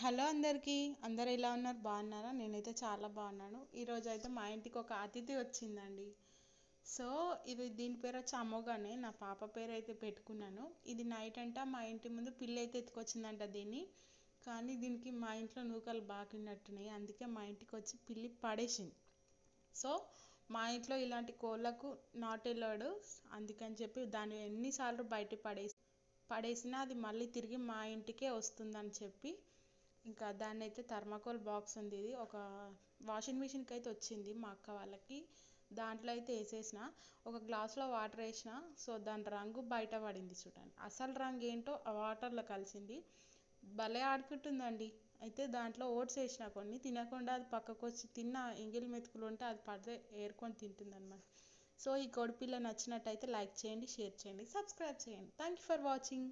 Hello అందరికీ. అందరు ఎలా ఉన్నారు? బాగున్నారా? నేనైతే చాలా బాగున్నాను. ఈరోజు అయితే మా ఇంటికి ఒక అతిథి వచ్చిందండి. సో దీని పేరు వచ్చి అమ్మగానే, నా పాప పేరు అయితే పెట్టుకున్నాను. ఇది నైట్ అంట మా ఇంటి ముందు పిల్లి అయితే ఎత్తుకొచ్చిందంట దీన్ని. కానీ దీనికి మా ఇంట్లో నూకలు బాగినట్టున్నాయి, అందుకే మా ఇంటికి వచ్చి పిల్లి పడేసింది. సో మా ఇంట్లో ఇలాంటి కోళ్ళకు నాట్ ఎలౌడ్, అందుకని చెప్పి దాన్ని ఎన్నిసార్లు బయట పడేసినా అది మళ్ళీ తిరిగి మా ఇంటికే వస్తుందని చెప్పి ఇంకా దాన్ని అయితే థర్మాకోల్ బాక్స్ ఉంది, ఇది ఒక వాషింగ్ మిషన్కి అయితే వచ్చింది మా అక్క వాళ్ళకి. దాంట్లో అయితే వేసేసిన, ఒక గ్లాస్లో వాటర్ వేసిన. సో దాని రంగు బయట పడింది చూడండి, అసలు రంగు ఏంటో ఆ వాటర్లో కలిసింది. భలే ఆడుకుంటుందండి. అయితే దాంట్లో ఓట్స్ వేసిన, కొన్ని తినకుండా అది పక్కకు వచ్చి తిన్న ఎంగిల్ మెతుకులు ఉంటే అది పడితే ఏరుకొని తింటుంది అనమాట. సో ఈ కోడిపిల్ల నచ్చినట్టయితే లైక్ చేయండి, షేర్ చేయండి, సబ్స్క్రైబ్ చేయండి. Thank you for watching.